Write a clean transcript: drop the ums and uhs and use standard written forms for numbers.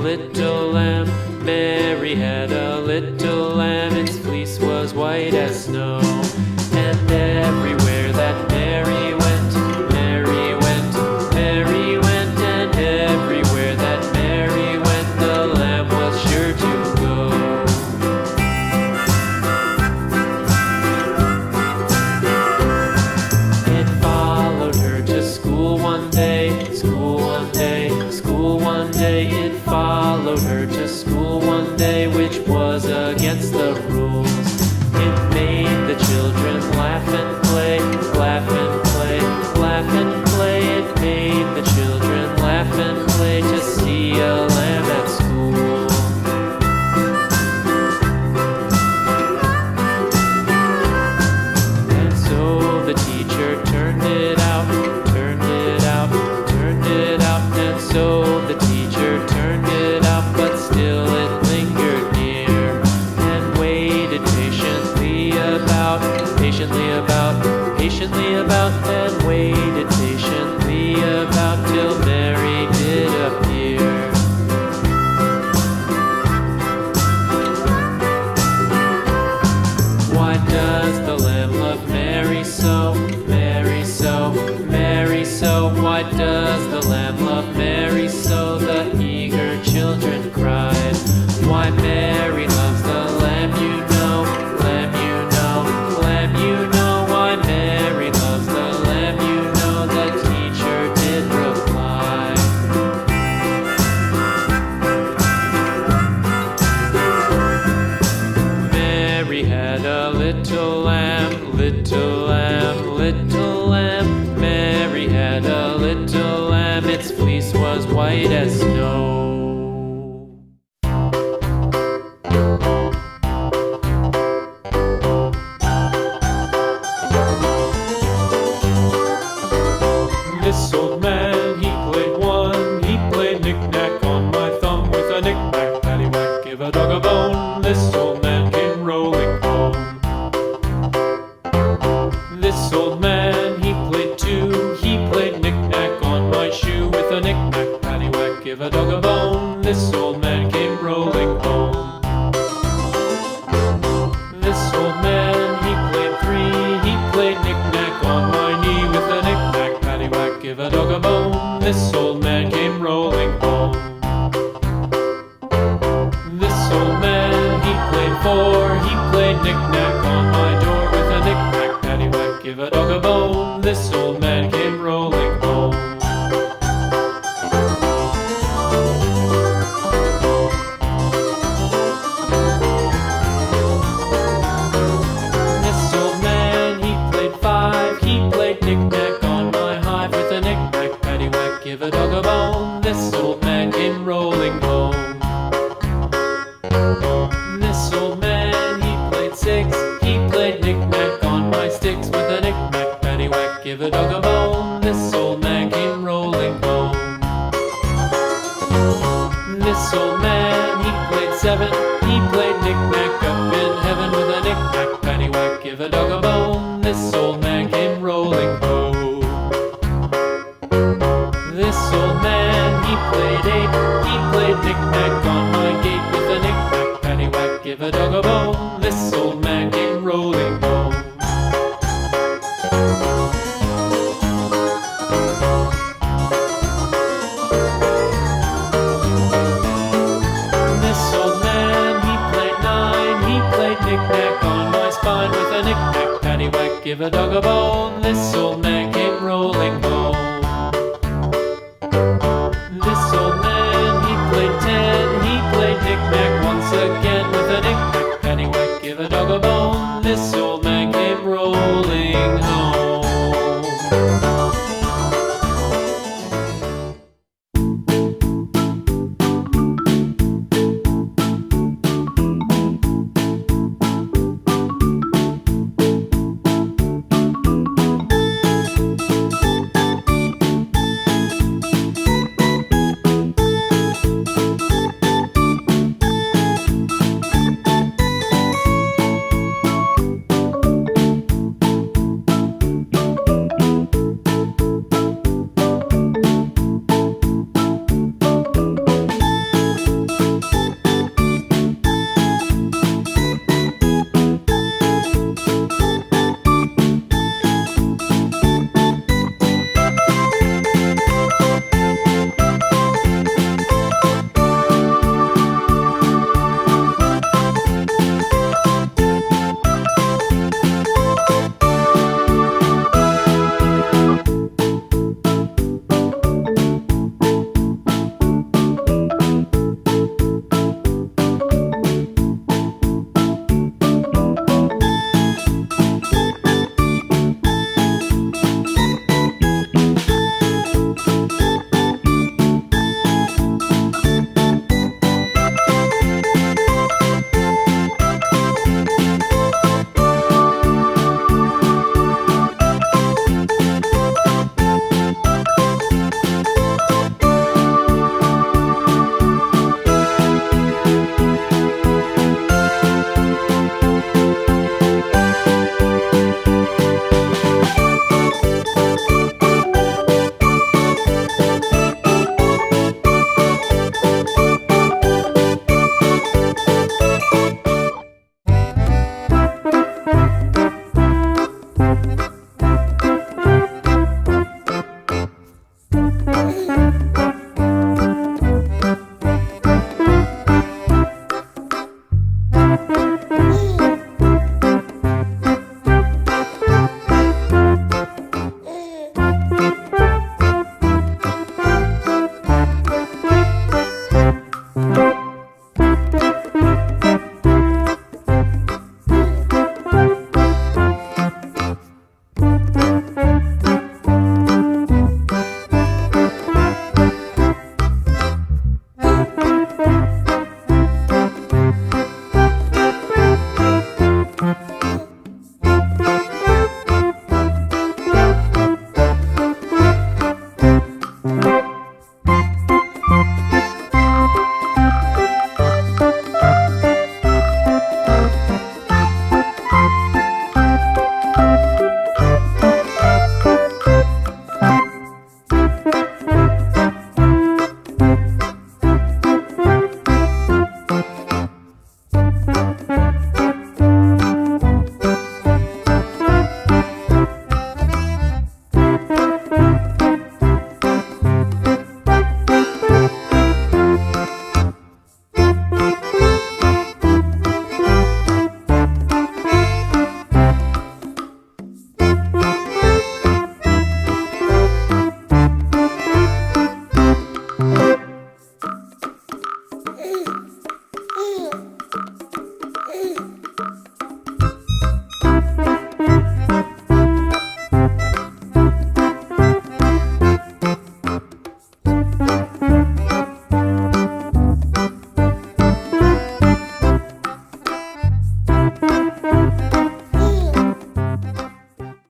little lamb. Mary had a little lamb, its fleece was white as snow. And everywhere that Mary went, Mary went, Mary went, and everywhere that Mary went, the lamb was sure to go. It followed her to school one day, school one day, school one day. It followed her to school one day, which was against the rules. It made the children laugh and play, laugh and play, laugh and play. It made the children laugh and play to see a lamb at school. And so the teacher turned it out, turned it out, turned it out. And so the teacher turned it out, but still it lingered near and waited patiently about, patiently about, patiently about, and waited patiently about till Mary did appear. Why does the lamb love Mary so, Mary so, Mary so? Why does the lamb love Mary so? The eager children cried. Why Mary loves the lamb, you know, lamb, you know, lamb, you know. Why Mary loves the lamb, you know, the teacher did reply. Mary had a little lamb, little lamb, little lamb. Mary had a little lamb, its fleece was white as snow. This old man, he played one, he played knick-knack on my thumb with a knick-knack, paddywhack, give a dog a bone. This old man came rolling home. This old man, he played two, he played knick-knack on my shoe with a knick-knack, paddywhack, give a dog a bone. This old man came rolling home. This old man, he played three, he played knick-knack on my knee with a knick-knack, paddywhack, give a dog a bone. This old man came rolling home. This old man, he played four, he played knick-knack on my door with a knick-knack, paddywhack, give a dog a bone. This old man came rolling home. This old man, he played five, he played knick-knack on my hive with a knick-knack, paddywhack, give a dog a bone. This old man came rolling home. This old man, he played six, he played knick-knack on my sticks with a knick-knack, paddywhack, give a dog a bone. This old man came rolling home. This old man, he played seven, he played knick-knack up in heaven with a knick-knack, paddywhack, give a dog a bone. This old man came rolling home. This old man, he played eight, he played knick-knack on my gate with a knick-knack, paddywhack, give a dog a bone. This old man came rolling home. This old man, he played nine, he played knick-knack on my spine with a knick-knack, paddywhack, give a dog a bone. This old man came rolling home. This old man, he played ten, he played knick-knack once again with a knick-knack, paddywhack, give a dog a bone. This old man came rolling home.